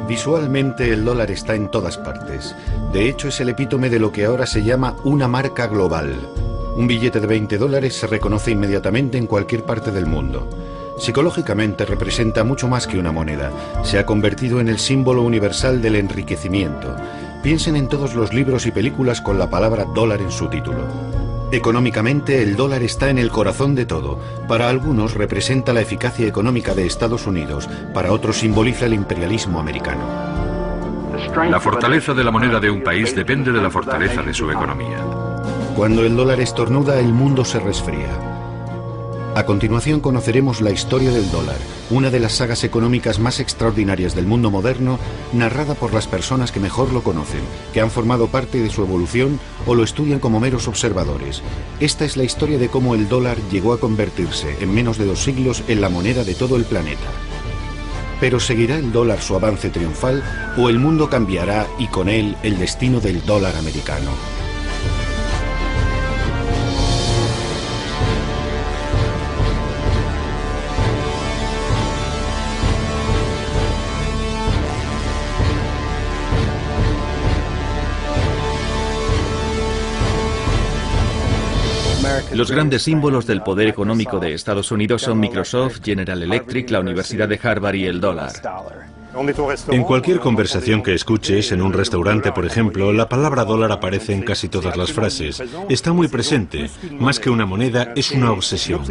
Visualmente el dólar está en todas partes. De hecho, es el epítome de lo que ahora se llama una marca global. Un billete de 20 dólares se reconoce inmediatamente en cualquier parte del mundo. Psicológicamente representa mucho más que una moneda. Se ha convertido en el símbolo universal del enriquecimiento. Piensen en todos los libros y películas con la palabra dólar en su título. Económicamente, el dólar está en el corazón de todo. Para algunos representa la eficacia económica de Estados Unidos, para otros simboliza el imperialismo americano. La fortaleza de la moneda de un país depende de la fortaleza de su economía. Cuando el dólar estornuda, el mundo se resfría. A continuación conoceremos la historia del dólar, una de las sagas económicas más extraordinarias del mundo moderno, narrada por las personas que mejor lo conocen, que han formado parte de su evolución o lo estudian como meros observadores. Esta es la historia de cómo el dólar llegó a convertirse, en menos de 2 siglos, en la moneda de todo el planeta. Pero ¿seguirá el dólar su avance triunfal o el mundo cambiará y con él el destino del dólar americano? Los grandes símbolos del poder económico de Estados Unidos son Microsoft, General Electric, la Universidad de Harvard y el dólar. En cualquier conversación que escuches, en un restaurante, por ejemplo, la palabra dólar aparece en casi todas las frases. Está muy presente. Más que una moneda, es una obsesión.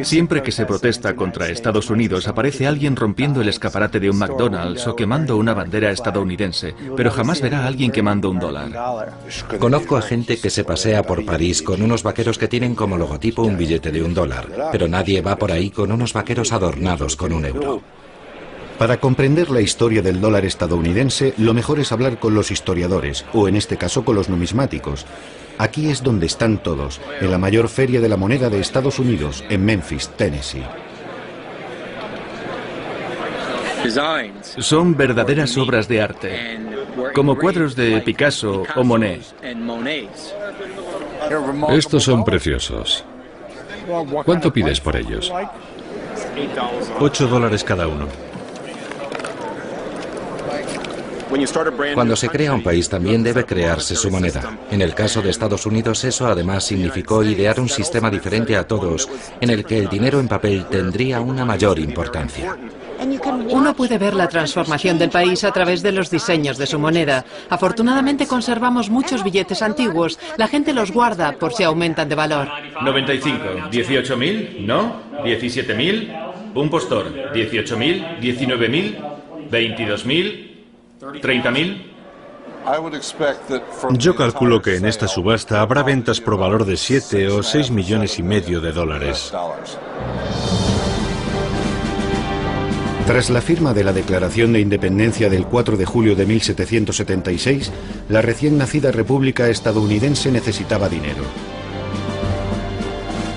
Siempre que se protesta contra Estados Unidos, aparece alguien rompiendo el escaparate de un McDonald's o quemando una bandera estadounidense, pero jamás verá a alguien quemando un dólar. Conozco a gente que se pasea por París con unos vaqueros que tienen como logotipo un billete de $1, pero nadie va por ahí con unos vaqueros adornados con €1. Para comprender la historia del dólar estadounidense, lo mejor es hablar con los historiadores, o en este caso con los numismáticos. Aquí es donde están todos, en la mayor feria de la moneda de Estados Unidos, en Memphis, Tennessee. Son verdaderas obras de arte, como cuadros de Picasso o Monet. Estos son preciosos. ¿Cuánto pides por ellos? $8 cada uno. Cuando se crea un país también debe crearse su moneda. En el caso de Estados Unidos eso además significó idear un sistema diferente a todos, en el que el dinero en papel tendría una mayor importancia. Uno puede ver la transformación del país a través de los diseños de su moneda. Afortunadamente conservamos muchos billetes antiguos. La gente los guarda por si aumentan de valor. 95, 18.000, ¿no? 17.000, un postor, 18.000, 19.000, 22.000, 30.000. Yo calculo que en esta subasta habrá ventas por valor de 7 o 6 millones y medio de dólares. Tras la firma de la Declaración de Independencia del 4 de julio de 1776, la recién nacida República estadounidense necesitaba dinero.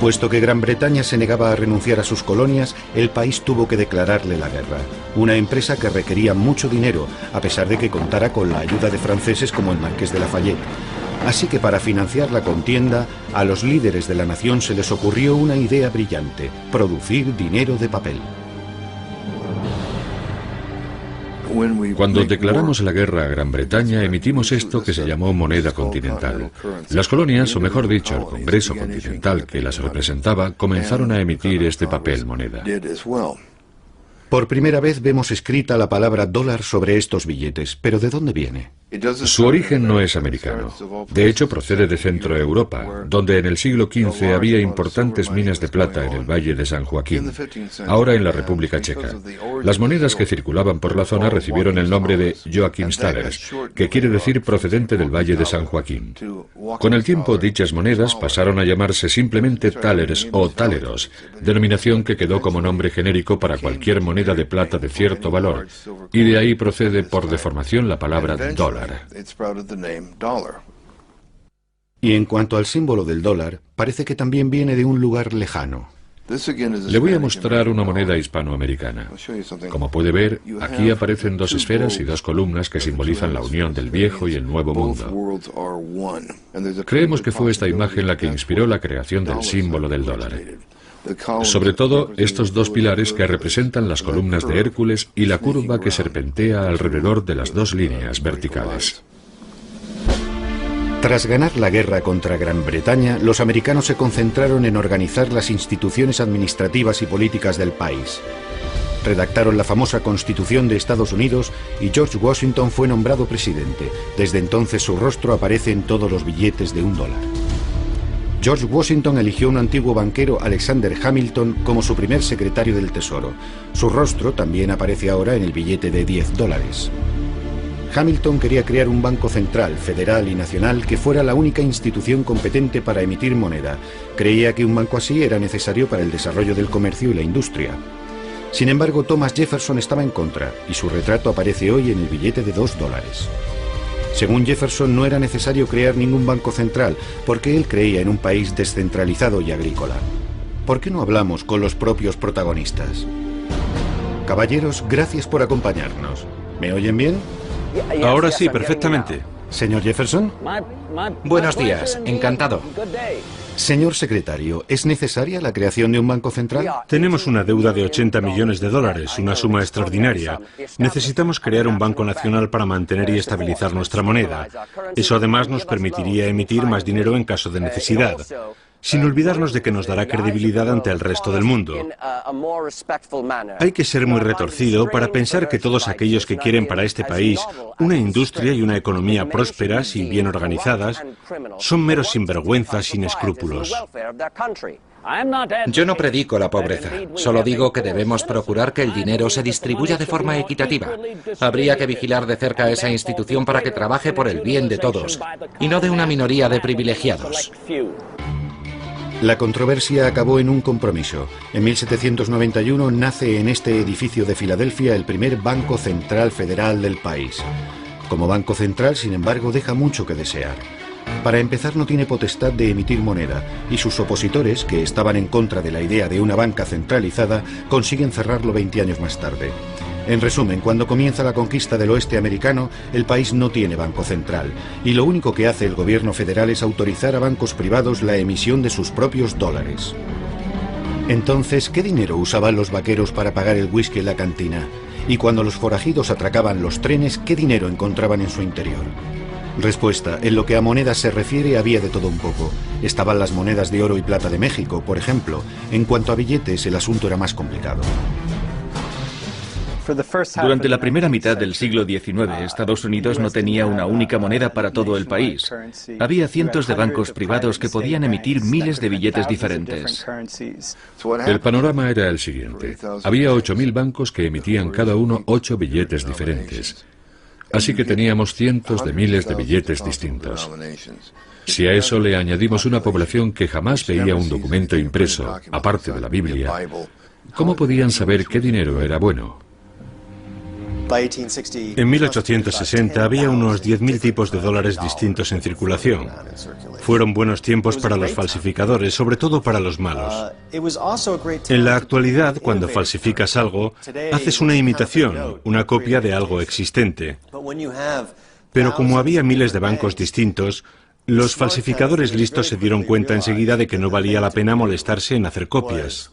Puesto que Gran Bretaña se negaba a renunciar a sus colonias, el país tuvo que declararle la guerra. Una empresa que requería mucho dinero, a pesar de que contara con la ayuda de franceses como el Marqués de Lafayette. Así que para financiar la contienda, a los líderes de la nación se les ocurrió una idea brillante: producir dinero de papel. Cuando declaramos la guerra a Gran Bretaña, emitimos esto que se llamó moneda continental. Las colonias, o mejor dicho, el Congreso Continental que las representaba, comenzaron a emitir este papel moneda. Por primera vez vemos escrita la palabra dólar sobre estos billetes, pero ¿de dónde viene? Su origen no es americano. De hecho, procede de Centro Europa, donde en el siglo XV había importantes minas de plata en el Valle de San Joaquín, ahora en la República Checa. Las monedas que circulaban por la zona recibieron el nombre de Joachimsthalers, que quiere decir procedente del Valle de San Joaquín. Con el tiempo, dichas monedas pasaron a llamarse simplemente thalers o taleros, denominación que quedó como nombre genérico para cualquier moneda de plata de cierto valor, y de ahí procede por deformación la palabra dólar. Y en cuanto al símbolo del dólar, parece que también viene de un lugar lejano. Le voy a mostrar una moneda hispanoamericana. Como puede ver, aquí aparecen 2 esferas y 2 columnas que simbolizan la unión del viejo y el nuevo mundo. Creemos que fue esta imagen la que inspiró la creación del símbolo del dólar. Sobre todo estos dos pilares que representan las columnas de Hércules y la curva que serpentea alrededor de las dos líneas verticales. Tras ganar la guerra contra Gran Bretaña, los americanos se concentraron en organizar las instituciones administrativas y políticas del país. Redactaron la famosa Constitución de Estados Unidos y George Washington fue nombrado presidente. Desde entonces su rostro aparece en todos los billetes de $1. George Washington eligió a un antiguo banquero, Alexander Hamilton, como su primer secretario del Tesoro. Su rostro también aparece ahora en el billete de $10. Hamilton quería crear un banco central, federal y nacional que fuera la única institución competente para emitir moneda. Creía que un banco así era necesario para el desarrollo del comercio y la industria. Sin embargo, Thomas Jefferson estaba en contra y su retrato aparece hoy en el billete de $2. Según Jefferson, no era necesario crear ningún banco central porque él creía en un país descentralizado y agrícola. ¿Por qué no hablamos con los propios protagonistas? Caballeros, gracias por acompañarnos. ¿Me oyen bien? Ahora sí, perfectamente. Señor Jefferson. Buenos días, encantado. Señor secretario, ¿es necesaria la creación de un banco central? Tenemos una deuda de $80 millones, una suma extraordinaria. Necesitamos crear un banco nacional para mantener y estabilizar nuestra moneda. Eso además nos permitiría emitir más dinero en caso de necesidad, sin olvidarnos de que nos dará credibilidad ante el resto del mundo. Hay que ser muy retorcido para pensar que todos aquellos que quieren para este país una industria y una economía prósperas y bien organizadas son meros sinvergüenzas sin escrúpulos. Yo no predico la pobreza, solo digo que debemos procurar que el dinero se distribuya de forma equitativa. Habría que vigilar de cerca a esa institución para que trabaje por el bien de todos y no de una minoría de privilegiados. La controversia acabó en un compromiso. En 1791 nace en este edificio de Filadelfia el primer Banco Central Federal del país. Como Banco Central, sin embargo, deja mucho que desear. Para empezar, no tiene potestad de emitir moneda, y sus opositores, que estaban en contra de la idea de una banca centralizada, consiguen cerrarlo 20 años más tarde. En resumen, cuando comienza la conquista del oeste americano, el país no tiene banco central, y lo único que hace el gobierno federal es autorizar a bancos privados la emisión de sus propios dólares. Entonces, ¿qué dinero usaban los vaqueros para pagar el whisky en la cantina? Y cuando los forajidos atracaban los trenes, ¿qué dinero encontraban en su interior? Respuesta: en lo que a monedas se refiere había de todo un poco. Estaban las monedas de oro y plata de México, por ejemplo. En cuanto a billetes, el asunto era más complicado. Durante la primera mitad del siglo XIX, Estados Unidos no tenía una única moneda para todo el país. Había cientos de bancos privados que podían emitir miles de billetes diferentes. El panorama era el siguiente. Había 8.000 bancos que emitían cada uno 8 billetes diferentes. Así que teníamos cientos de miles de billetes distintos. Si a eso le añadimos una población que jamás veía un documento impreso, aparte de la Biblia, ¿cómo podían saber qué dinero era bueno? En 1860 había unos 10.000 tipos de dólares distintos en circulación. Fueron buenos tiempos para los falsificadores, sobre todo para los malos. En la actualidad, cuando falsificas algo, haces una imitación, una copia de algo existente. Pero como había miles de bancos distintos, los falsificadores listos se dieron cuenta enseguida de que no valía la pena molestarse en hacer copias.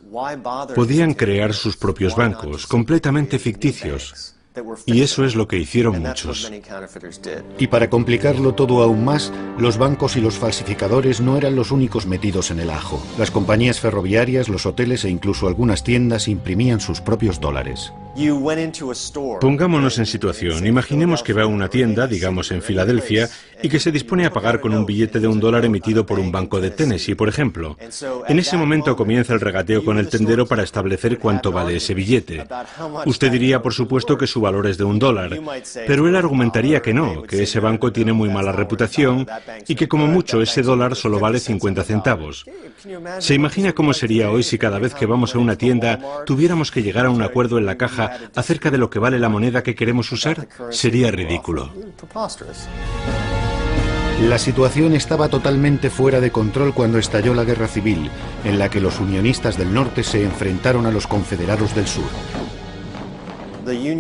Podían crear sus propios bancos, completamente ficticios. Y eso es lo que hicieron muchos. Y para complicarlo todo aún más, los bancos y los falsificadores no eran los únicos metidos en el ajo. Las compañías ferroviarias, los hoteles e incluso algunas tiendas imprimían sus propios dólares. Pongámonos en situación. Imaginemos que va a una tienda, digamos en Filadelfia, y que se dispone a pagar con un billete de $1 emitido por un banco de Tennessee, por ejemplo. En ese momento comienza el regateo con el tendero para establecer cuánto vale ese billete. Usted diría, por supuesto, que su valor es de $1, pero él argumentaría que no, que ese banco tiene muy mala reputación y que como mucho ese dólar solo vale 50 centavos. ¿Se imagina cómo sería hoy si cada vez que vamos a una tienda tuviéramos que llegar a un acuerdo en la caja acerca de lo que vale la moneda que queremos usar? Sería ridículo. La situación estaba totalmente fuera de control cuando estalló la Guerra Civil, en la que los unionistas del norte se enfrentaron a los confederados del sur.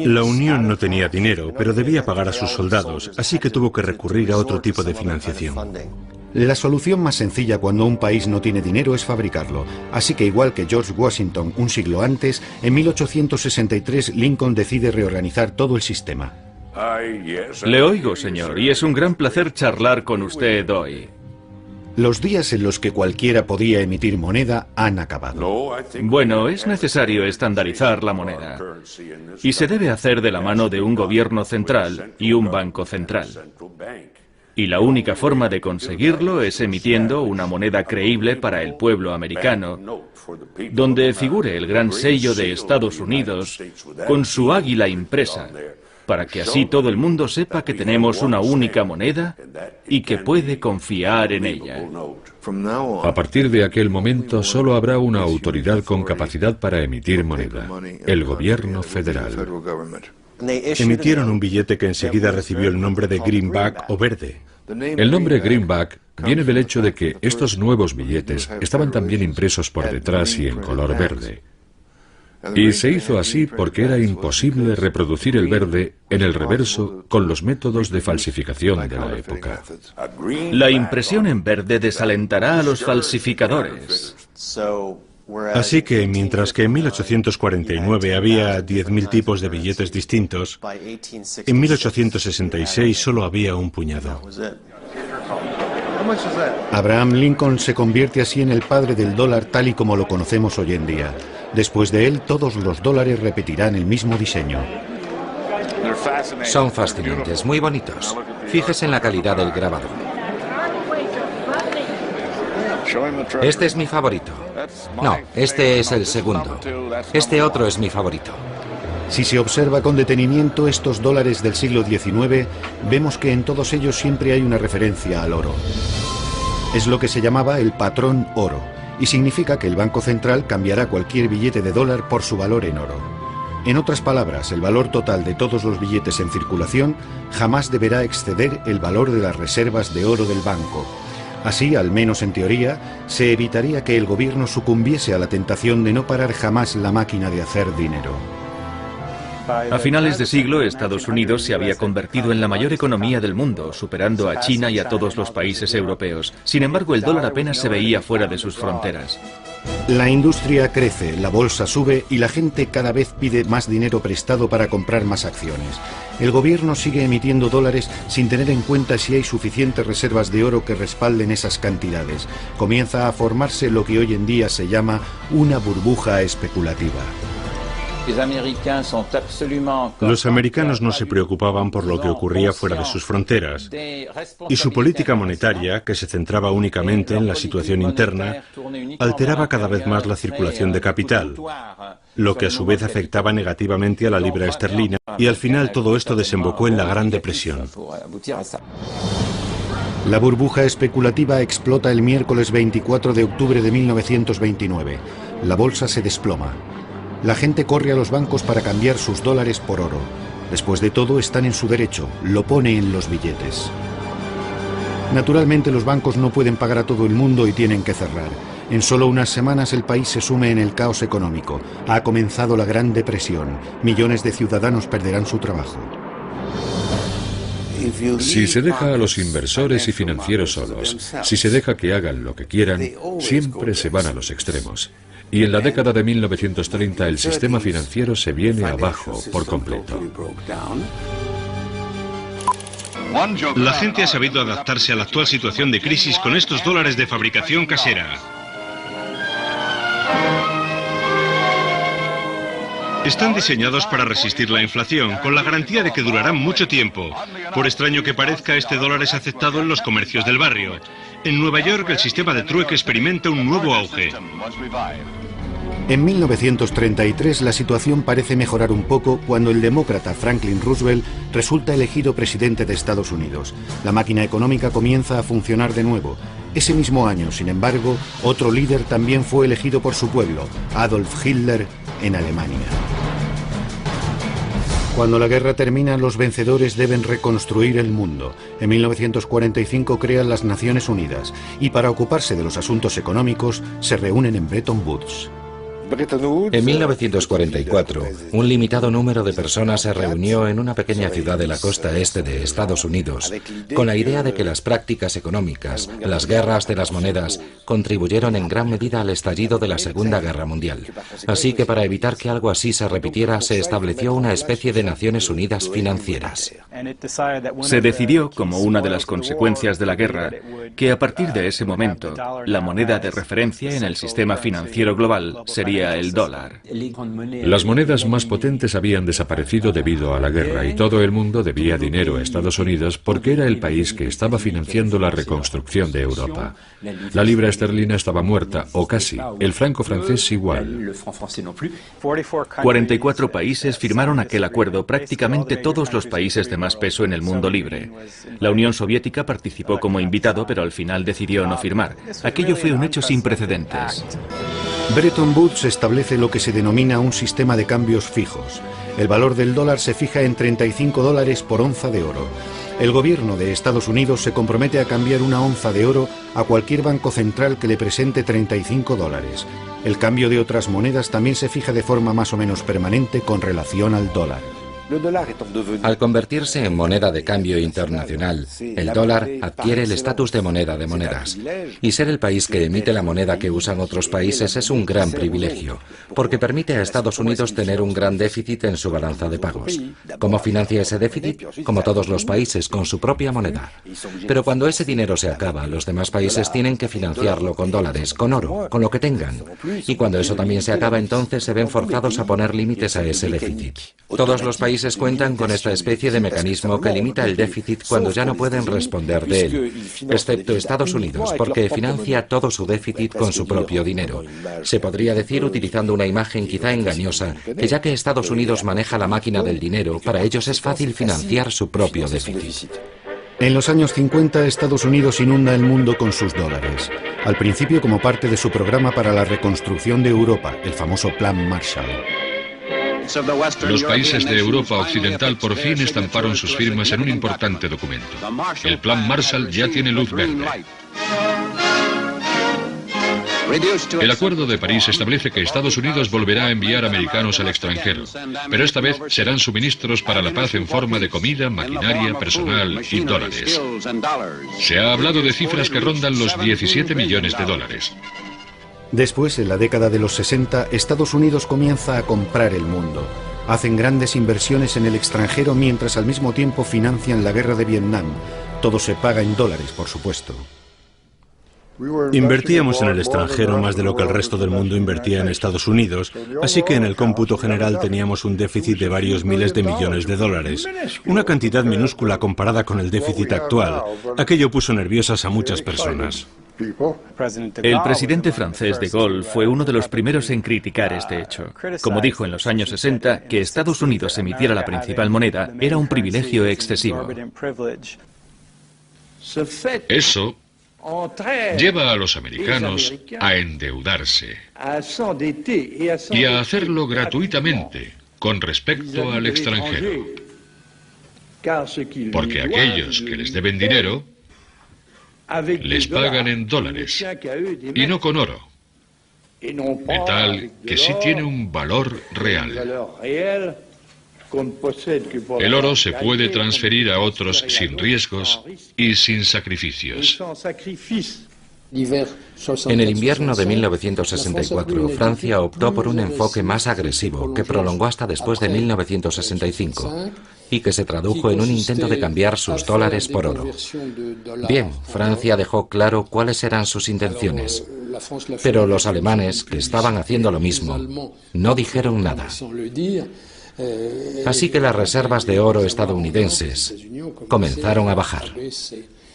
La Unión no tenía dinero, pero debía pagar a sus soldados, así que tuvo que recurrir a otro tipo de financiación. La solución más sencilla cuando un país no tiene dinero es fabricarlo, así que igual que George Washington un siglo antes, en 1863 Lincoln decide reorganizar todo el sistema. Le oigo, señor, y es un gran placer charlar con usted hoy. Los días en los que cualquiera podía emitir moneda han acabado. Bueno, es necesario estandarizar la moneda. Y se debe hacer de la mano de un gobierno central y un banco central. Y la única forma de conseguirlo es emitiendo una moneda creíble para el pueblo americano, donde figure el gran sello de Estados Unidos con su águila impresa, para que así todo el mundo sepa que tenemos una única moneda y que puede confiar en ella. A partir de aquel momento solo habrá una autoridad con capacidad para emitir moneda, el gobierno federal. Emitieron un billete que enseguida recibió el nombre de greenback o verde. El nombre greenback viene del hecho de que estos nuevos billetes estaban también impresos por detrás y en color verde. Y se hizo así porque era imposible reproducir el verde en el reverso con los métodos de falsificación de la época. La impresión en verde desalentará a los falsificadores. Así que, mientras que en 1849 había 10.000 tipos de billetes distintos, en 1866 solo había un puñado. Abraham Lincoln se convierte así en el padre del dólar tal y como lo conocemos hoy en día. Después de él, todos los dólares repetirán el mismo diseño. Son fascinantes, muy bonitos. Fíjese en la calidad del grabado. Este es mi favorito. No, este es el segundo. Este otro es mi favorito. Si se observa con detenimiento estos dólares del siglo XIX, vemos que en todos ellos siempre hay una referencia al oro. Es lo que se llamaba el patrón oro, y significa que el Banco Central cambiará cualquier billete de dólar por su valor en oro. En otras palabras, el valor total de todos los billetes en circulación jamás deberá exceder el valor de las reservas de oro del banco. Así, al menos en teoría, se evitaría que el gobierno sucumbiese a la tentación de no parar jamás la máquina de hacer dinero. A finales de siglo, Estados Unidos se había convertido en la mayor economía del mundo, superando a China y a todos los países europeos. Sin embargo, el dólar apenas se veía fuera de sus fronteras. La industria crece, la bolsa sube y la gente cada vez pide más dinero prestado para comprar más acciones. El gobierno sigue emitiendo dólares sin tener en cuenta si hay suficientes reservas de oro que respalden esas cantidades. Comienza a formarse lo que hoy en día se llama una burbuja especulativa. Los americanos no se preocupaban por lo que ocurría fuera de sus fronteras, y su política monetaria, que se centraba únicamente en la situación interna, alteraba cada vez más la circulación de capital, lo que a su vez afectaba negativamente a la libra esterlina, y al final todo esto desembocó en la Gran Depresión. La burbuja especulativa explota el miércoles 24 de octubre de 1929. La bolsa se desploma. La gente corre a los bancos para cambiar sus dólares por oro. Después de todo, están en su derecho, lo pone en los billetes. Naturalmente, los bancos no pueden pagar a todo el mundo y tienen que cerrar. En solo unas semanas el país se sume en el caos económico. Ha comenzado la Gran Depresión. Millones de ciudadanos perderán su trabajo. Si se deja a los inversores y financieros solos, si se deja que hagan lo que quieran, siempre se van a los extremos. Y en la década de 1930 el sistema financiero se viene abajo por completo. La gente ha sabido adaptarse a la actual situación de crisis con estos dólares de fabricación casera. Están diseñados para resistir la inflación, con la garantía de que durarán mucho tiempo. Por extraño que parezca, este dólar es aceptado en los comercios del barrio. En Nueva York, el sistema de trueque experimenta un nuevo auge. En 1933 la situación parece mejorar un poco cuando el demócrata Franklin Roosevelt resulta elegido presidente de Estados Unidos. La máquina económica comienza a funcionar de nuevo. Ese mismo año, sin embargo, otro líder también fue elegido por su pueblo, Adolf Hitler, en Alemania. Cuando la guerra termina, los vencedores deben reconstruir el mundo. En 1945 crean las Naciones Unidas y para ocuparse de los asuntos económicos se reúnen en Bretton Woods. En 1944, un limitado número de personas se reunió en una pequeña ciudad de la costa este de Estados Unidos con la idea de que las prácticas económicas, las guerras de las monedas, contribuyeron en gran medida al estallido de la Segunda Guerra Mundial. Así que para evitar que algo así se repitiera, se estableció una especie de Naciones Unidas financieras. Se decidió, como una de las consecuencias de la guerra, que a partir de ese momento, la moneda de referencia en el sistema financiero global sería el dólar. Las monedas más potentes habían desaparecido debido a la guerra y todo el mundo debía dinero a Estados Unidos porque era el país que estaba financiando la reconstrucción de Europa. La libra esterlina estaba muerta, o casi. El franco francés igual. 44 países firmaron aquel acuerdo, prácticamente todos los países de más peso en el mundo libre. La Unión Soviética participó como invitado, pero al final decidió no firmar. Aquello fue un hecho sin precedentes. Bretton Woods establece lo que se denomina un sistema de cambios fijos. El valor del dólar se fija en $35 por onza de oro. El gobierno de Estados Unidos se compromete a cambiar una onza de oro a cualquier banco central que le presente $35. El cambio de otras monedas también se fija de forma más o menos permanente con relación al dólar. Al convertirse en moneda de cambio internacional, el dólar adquiere el estatus de moneda de monedas. Y ser el país que emite la moneda que usan otros países es un gran privilegio, porque permite a Estados Unidos tener un gran déficit en su balanza de pagos. ¿Cómo financia ese déficit? Como todos los países, con su propia moneda. Pero cuando ese dinero se acaba, los demás países tienen que financiarlo con dólares, con oro, con lo que tengan. Y cuando eso también se acaba, entonces se ven forzados a poner límites a ese déficit. Todos los países cuentan con esta especie de mecanismo que limita el déficit cuando ya no pueden responder de él, excepto Estados Unidos, porque financia todo su déficit con su propio dinero. Se podría decir, utilizando una imagen quizá engañosa, que ya que Estados Unidos maneja la máquina del dinero, para ellos es fácil financiar su propio déficit. En los años 50, Estados Unidos inunda el mundo con sus dólares. Al principio como parte de su programa para la reconstrucción de Europa, el famoso Plan Marshall. Los países de Europa Occidental por fin estamparon sus firmas en un importante documento. El Plan Marshall ya tiene luz verde. El Acuerdo de París establece que Estados Unidos volverá a enviar americanos al extranjero, pero esta vez serán suministros para la paz en forma de comida, maquinaria, personal y dólares. Se ha hablado de cifras que rondan los 17 millones de dólares. Después, en la década de los 60, Estados Unidos comienza a comprar el mundo. Hacen grandes inversiones en el extranjero mientras al mismo tiempo financian la guerra de Vietnam. Todo se paga en dólares, por supuesto. Invertíamos en el extranjero más de lo que el resto del mundo invertía en Estados Unidos, así que en el cómputo general teníamos un déficit de varios miles de millones de dólares. Una cantidad minúscula comparada con el déficit actual. Aquello puso nerviosas a muchas personas. El presidente francés de Gaulle fue uno de los primeros en criticar este hecho. Como dijo en los años 60, que Estados Unidos emitiera la principal moneda era un privilegio excesivo. Eso lleva a los americanos a endeudarse y a hacerlo gratuitamente con respecto al extranjero. Porque aquellos que les deben dinero les pagan en dólares y no con oro, metal que sí tiene un valor real. El oro se puede transferir a otros sin riesgos y sin sacrificios. En el invierno de 1964, Francia optó por un enfoque más agresivo que prolongó hasta después de 1965 y que se tradujo en un intento de cambiar sus dólares por oro. Bien, Francia dejó claro cuáles eran sus intenciones, pero los alemanes, que estaban haciendo lo mismo, no dijeron nada. Así que las reservas de oro estadounidenses comenzaron a bajar.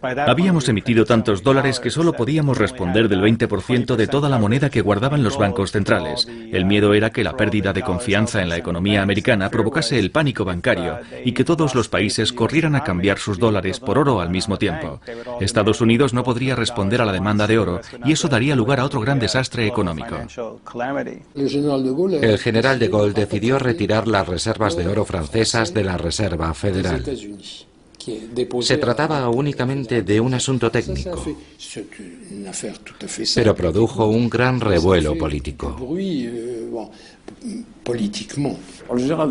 Habíamos emitido tantos dólares que solo podíamos responder del 20% de toda la moneda que guardaban los bancos centrales. El miedo era que la pérdida de confianza en la economía americana provocase el pánico bancario y que todos los países corrieran a cambiar sus dólares por oro al mismo tiempo. Estados Unidos no podría responder a la demanda de oro y eso daría lugar a otro gran desastre económico. El general de Gaulle decidió retirar las reservas de oro francesas de la Reserva Federal. Se trataba únicamente de un asunto técnico, pero produjo un gran revuelo político.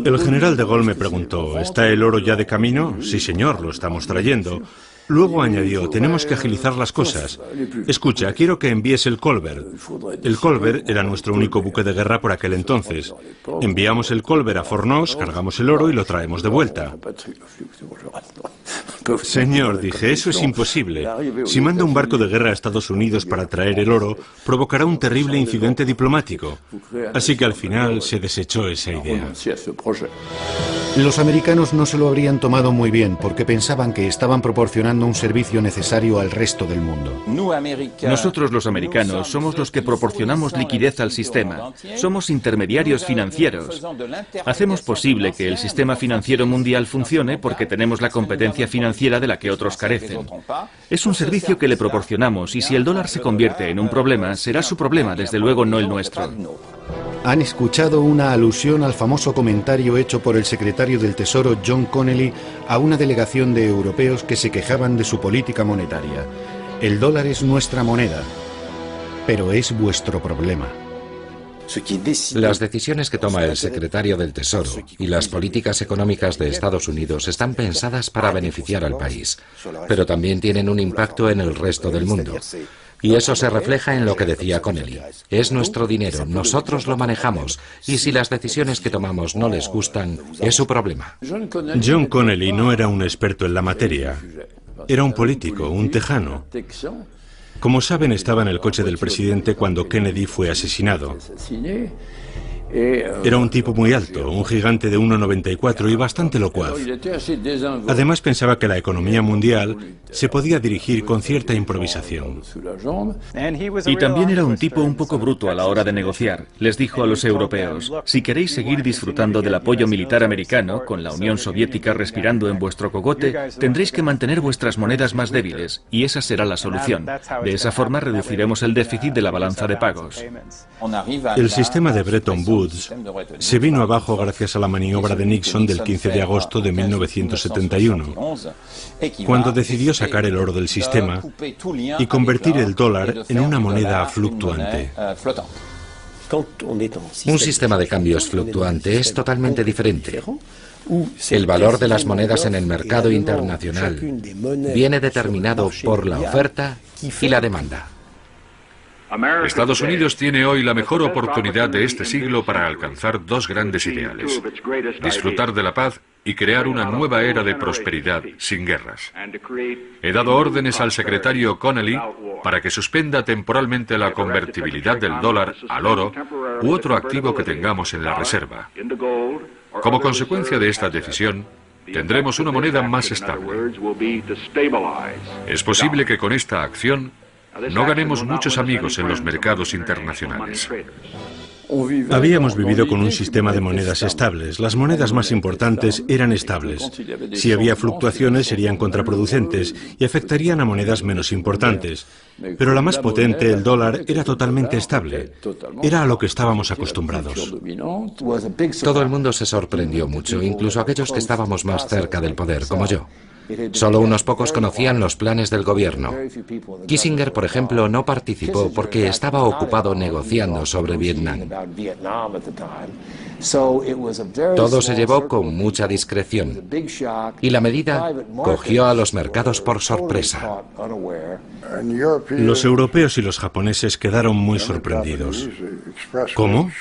El general de Gaulle me preguntó, ¿está el oro ya de camino? Sí, señor, lo estamos trayendo. Luego añadió, tenemos que agilizar las cosas. Escucha, quiero que envíes el Colbert. El Colbert era nuestro único buque de guerra por aquel entonces. Enviamos el Colbert a Fornos, cargamos el oro y lo traemos de vuelta. Señor, dije, eso es imposible. Si manda un barco de guerra a Estados Unidos para traer el oro, provocará un terrible incidente diplomático. Así que al final se desechó esa idea. Los americanos no se lo habrían tomado muy bien porque pensaban que estaban proporcionando un servicio necesario al resto del mundo. Nosotros los americanos somos los que proporcionamos liquidez al sistema. Somos intermediarios financieros. Hacemos posible que el sistema financiero mundial funcione porque tenemos la competencia financiera de la que otros carecen. Es un servicio que le proporcionamos y si el dólar se convierte en un problema, será su problema, desde luego no el nuestro. Han escuchado una alusión al famoso comentario hecho por el secretario del Tesoro John Connally a una delegación de europeos que se quejaban de su política monetaria. El dólar es nuestra moneda, pero es vuestro problema. Las decisiones que toma el secretario del Tesoro y las políticas económicas de Estados Unidos están pensadas para beneficiar al país, pero también tienen un impacto en el resto del mundo. Y eso se refleja en lo que decía Connally. Es nuestro dinero, nosotros lo manejamos, y si las decisiones que tomamos no les gustan, es su problema. John Connally no era un experto en la materia. Era un político, un tejano. Como saben, estaba en el coche del presidente cuando Kennedy fue asesinado. Era un tipo muy alto, un gigante de 1,94 y bastante locuaz. Además pensaba que la economía mundial se podía dirigir con cierta improvisación. Y también era un tipo un poco bruto a la hora de negociar. Les dijo a los europeos, si queréis seguir disfrutando del apoyo militar americano, con la Unión Soviética respirando en vuestro cogote, tendréis que mantener vuestras monedas más débiles, y esa será la solución. De esa forma reduciremos el déficit de la balanza de pagos. El sistema de Bretton Woods se vino abajo gracias a la maniobra de Nixon del 15 de agosto de 1971, cuando decidió sacar el oro del sistema y convertir el dólar en una moneda fluctuante. Un sistema de cambios fluctuante es totalmente diferente. El valor de las monedas en el mercado internacional viene determinado por la oferta y la demanda. Estados Unidos tiene hoy la mejor oportunidad de este siglo para alcanzar dos grandes ideales: disfrutar de la paz y crear una nueva era de prosperidad sin guerras. He dado órdenes al secretario Connally para que suspenda temporalmente la convertibilidad del dólar al oro u otro activo que tengamos en la reserva. Como consecuencia de esta decisión, tendremos una moneda más estable. Es posible que con esta acción no ganemos muchos amigos en los mercados internacionales. Habíamos vivido con un sistema de monedas estables. Las monedas más importantes eran estables. Si había fluctuaciones serían contraproducentes y afectarían a monedas menos importantes. Pero la más potente, el dólar, era totalmente estable. Era a lo que estábamos acostumbrados. Todo el mundo se sorprendió mucho, incluso aquellos que estábamos más cerca del poder, como yo. Solo unos pocos conocían los planes del gobierno. Kissinger, por ejemplo, no participó porque estaba ocupado negociando sobre Vietnam. Todo se llevó con mucha discreción y la medida cogió a los mercados por sorpresa. Los europeos y los japoneses quedaron muy sorprendidos. ¿Cómo?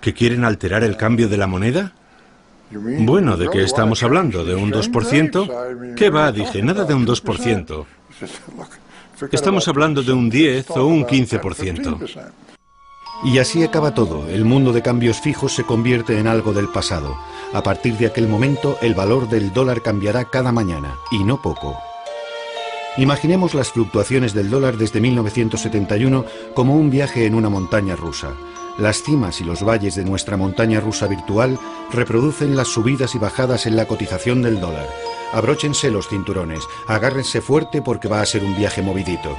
¿Que quieren alterar el cambio de la moneda? Bueno, ¿de qué estamos hablando? ¿De un 2%? ¿Qué va? Dije, nada de un 2%. Estamos hablando de un 10 o un 15%. Y así acaba todo. El mundo de cambios fijos se convierte en algo del pasado. A partir de aquel momento, el valor del dólar cambiará cada mañana, y no poco. Imaginemos las fluctuaciones del dólar desde 1971 como un viaje en una montaña rusa. Las cimas y los valles de nuestra montaña rusa virtual reproducen las subidas y bajadas en la cotización del dólar. Abróchense los cinturones, agárrense fuerte porque va a ser un viaje movidito.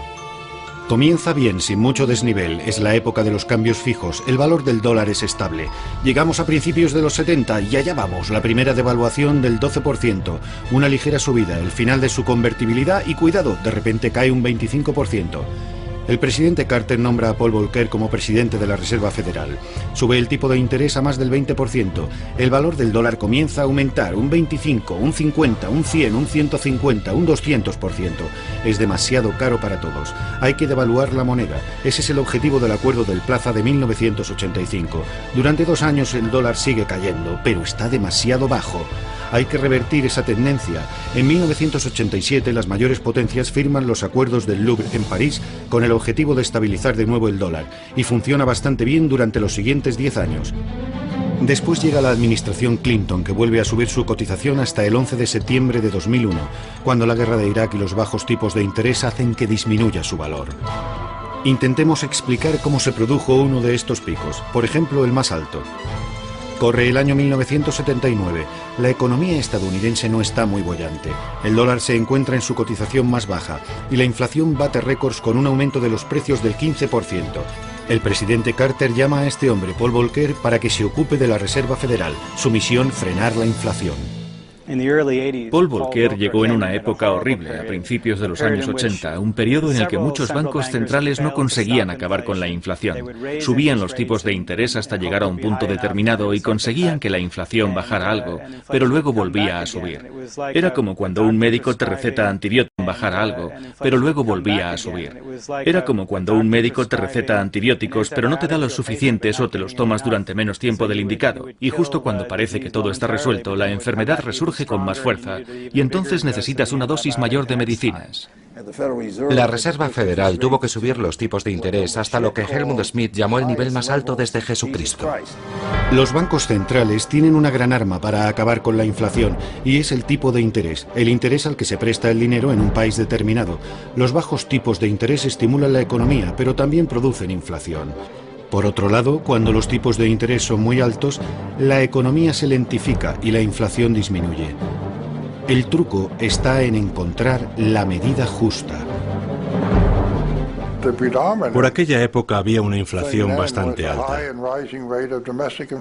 Comienza bien, sin mucho desnivel. Es la época de los cambios fijos. El valor del dólar es estable. Llegamos a principios de los 70 y allá vamos. La primera devaluación del 12%. Una ligera subida, el final de su convertibilidad y cuidado, de repente cae un 25%. El presidente Carter nombra a Paul Volcker como presidente de la Reserva Federal. Sube el tipo de interés a más del 20%. El valor del dólar comienza a aumentar un 25, un 50, un 100, un 150, un 200%. Es demasiado caro para todos. Hay que devaluar la moneda. Ese es el objetivo del Acuerdo del Plaza de 1985. Durante 2 años el dólar sigue cayendo, pero está demasiado bajo. Hay que revertir esa tendencia. En 1987 las mayores potencias firman los acuerdos del Louvre en París con el objetivo de estabilizar de nuevo el dólar, y funciona bastante bien durante los siguientes 10 años. Después llega la administración Clinton, que vuelve a subir su cotización hasta el 11 de septiembre de 2001, cuando la guerra de Irak y los bajos tipos de interés hacen que disminuya su valor. Intentemos explicar cómo se produjo uno de estos picos, por ejemplo el más alto. Corre el año 1979. La economía estadounidense no está muy boyante. El dólar se encuentra en su cotización más baja y la inflación bate récords con un aumento de los precios del 15%. El presidente Carter llama a este hombre, Paul Volcker, para que se ocupe de la Reserva Federal. Su misión, frenar la inflación. Paul Volcker llegó en una época horrible, a principios de los años 80, un periodo en el que muchos bancos centrales no conseguían acabar con la inflación. Subían los tipos de interés hasta llegar a un punto determinado y conseguían que la inflación bajara algo, pero luego volvía a subir. Era como cuando un médico te receta antibióticos, bajara algo, pero luego volvía a subir. Era como cuando un médico te receta antibióticos, pero no te da los suficientes o te los tomas durante menos tiempo del indicado, y justo cuando parece que todo está resuelto, la enfermedad resurge con más fuerza, y entonces necesitas una dosis mayor de medicinas. La Reserva Federal tuvo que subir los tipos de interés hasta lo que Helmut Schmidt llamó el nivel más alto desde Jesucristo. Los bancos centrales tienen una gran arma para acabar con la inflación, y es el tipo de interés, el interés al que se presta el dinero en un país determinado. Los bajos tipos de interés estimulan la economía, pero también producen inflación. Por otro lado, cuando los tipos de interés son muy altos, la economía se lentifica y la inflación disminuye. El truco está en encontrar la medida justa. Por aquella época había una inflación bastante alta.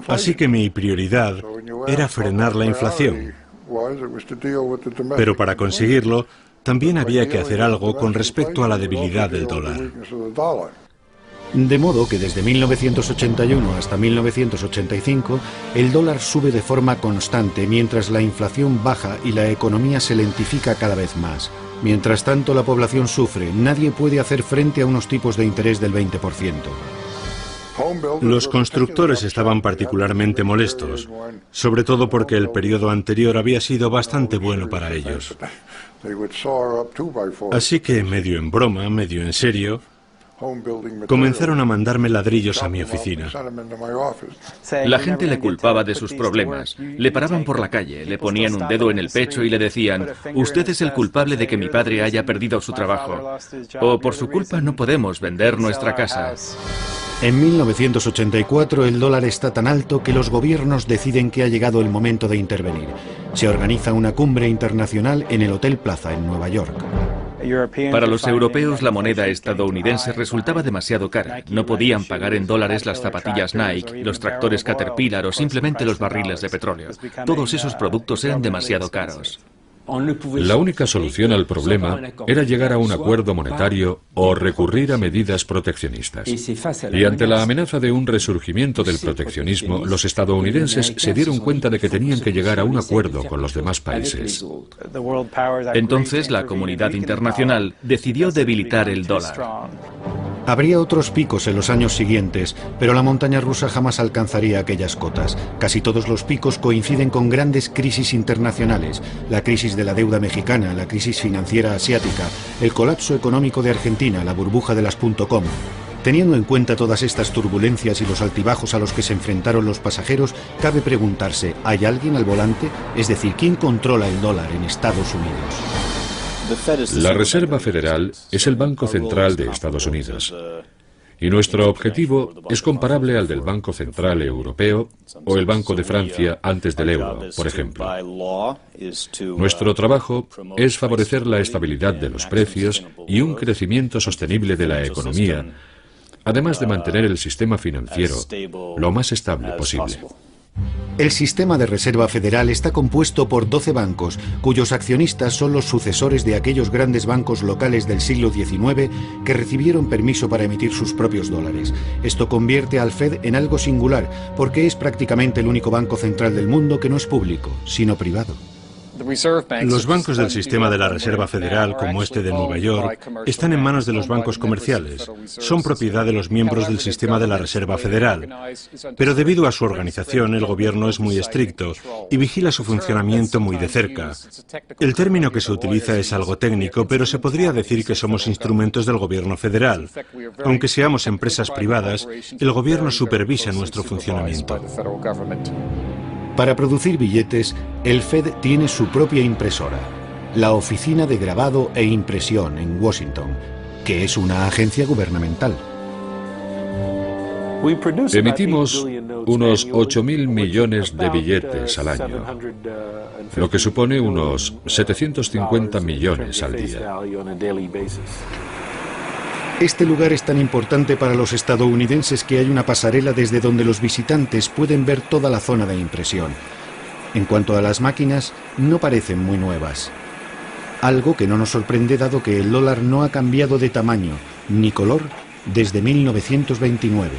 Así que mi prioridad era frenar la inflación. Pero para conseguirlo, también había que hacer algo con respecto a la debilidad del dólar. De modo que desde 1981 hasta 1985, el dólar sube de forma constante mientras la inflación baja y la economía se lentifica cada vez más. Mientras tanto, la población sufre. Nadie puede hacer frente a unos tipos de interés del 20%. Los constructores estaban particularmente molestos, sobre todo porque el periodo anterior había sido bastante bueno para ellos. Así que, medio en broma, medio en serio, comenzaron a mandarme ladrillos a mi oficina. La gente le culpaba de sus problemas. Le paraban por la calle, le ponían un dedo en el pecho y le decían: usted es el culpable de que mi padre haya perdido su trabajo. O por su culpa no podemos vender nuestra casa. En 1984 el dólar está tan alto que los gobiernos deciden que ha llegado el momento de intervenir. Se organiza una cumbre internacional en el Hotel Plaza en Nueva York. Para los europeos la moneda estadounidense resultaba demasiado cara. No podían pagar en dólares las zapatillas Nike, los tractores Caterpillar o simplemente los barriles de petróleo. Todos esos productos eran demasiado caros. La única solución al problema era llegar a un acuerdo monetario o recurrir a medidas proteccionistas. Y ante la amenaza de un resurgimiento del proteccionismo, los estadounidenses se dieron cuenta de que tenían que llegar a un acuerdo con los demás países. Entonces la comunidad internacional decidió debilitar el dólar. Habría otros picos en los años siguientes, pero la montaña rusa jamás alcanzaría aquellas cotas. Casi todos los picos coinciden con grandes crisis internacionales: la crisis de la deuda mexicana, la crisis financiera asiática, el colapso económico de Argentina, la burbuja de las .com. Teniendo en cuenta todas estas turbulencias y los altibajos a los que se enfrentaron los pasajeros, cabe preguntarse: ¿hay alguien al volante? Es decir, ¿quién controla el dólar en Estados Unidos? La Reserva Federal es el Banco Central de Estados Unidos. Y nuestro objetivo es comparable al del Banco Central Europeo o el Banco de Francia antes del euro, por ejemplo. Nuestro trabajo es favorecer la estabilidad de los precios y un crecimiento sostenible de la economía, además de mantener el sistema financiero lo más estable posible. El sistema de reserva federal está compuesto por 12 bancos, cuyos accionistas son los sucesores de aquellos grandes bancos locales del siglo XIX que recibieron permiso para emitir sus propios dólares. Esto convierte al Fed en algo singular, porque es prácticamente el único banco central del mundo que no es público, sino privado. Los bancos del sistema de la Reserva Federal, como este de Nueva York, están en manos de los bancos comerciales. Son propiedad de los miembros del sistema de la Reserva Federal. Pero debido a su organización, el gobierno es muy estricto y vigila su funcionamiento muy de cerca. El término que se utiliza es algo técnico, pero se podría decir que somos instrumentos del gobierno federal. Aunque seamos empresas privadas, el gobierno supervisa nuestro funcionamiento. Para producir billetes, el Fed tiene su propia impresora, la Oficina de Grabado e Impresión en Washington, que es una agencia gubernamental. Emitimos unos 8.000 millones de billetes al año, lo que supone unos 750 millones al día. Este lugar es tan importante para los estadounidenses que hay una pasarela desde donde los visitantes pueden ver toda la zona de impresión. En cuanto a las máquinas, no parecen muy nuevas. Algo que no nos sorprende dado que el dólar no ha cambiado de tamaño ni color desde 1929.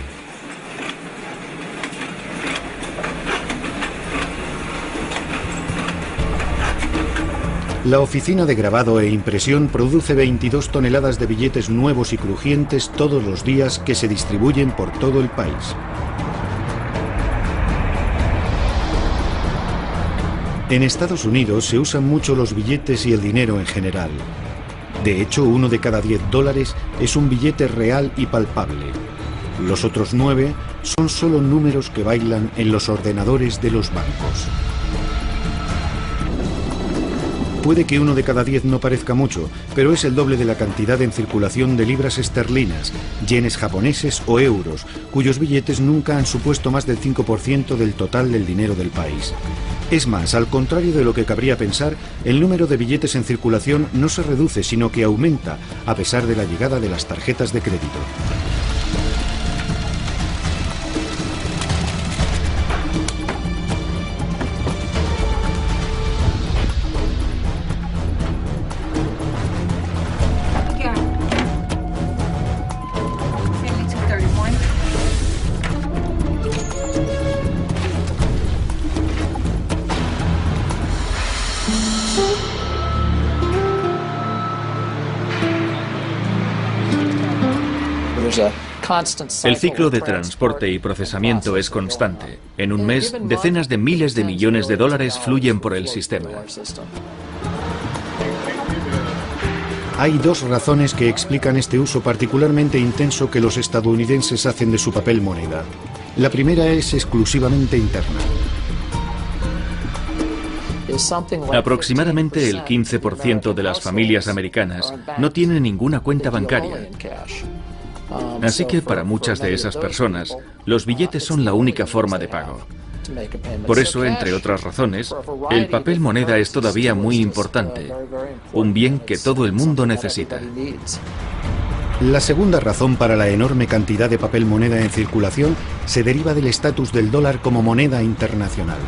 La Oficina de Grabado e Impresión produce 22 toneladas de billetes nuevos y crujientes todos los días que se distribuyen por todo el país. En Estados Unidos se usan mucho los billetes y el dinero en general. De hecho, 1 de cada 10 dólares es un billete real y palpable. Los otros 9 son solo números que bailan en los ordenadores de los bancos. Puede que 1 de cada 10 no parezca mucho, pero es el doble de la cantidad en circulación de libras esterlinas, yenes japoneses o euros, cuyos billetes nunca han supuesto más del 5% del total del dinero del país. Es más, al contrario de lo que cabría pensar, el número de billetes en circulación no se reduce, sino que aumenta, a pesar de la llegada de las tarjetas de crédito. El ciclo de transporte y procesamiento es constante. En un mes, decenas de miles de millones de dólares fluyen por el sistema. Hay dos razones que explican este uso particularmente intenso que los estadounidenses hacen de su papel moneda. La primera es exclusivamente interna. Aproximadamente el 15% de las familias americanas no tienen ninguna cuenta bancaria. Así que para muchas de esas personas, los billetes son la única forma de pago. Por eso, entre otras razones, el papel moneda es todavía muy importante, un bien que todo el mundo necesita. La segunda razón para la enorme cantidad de papel moneda en circulación se deriva del estatus del dólar como moneda internacional.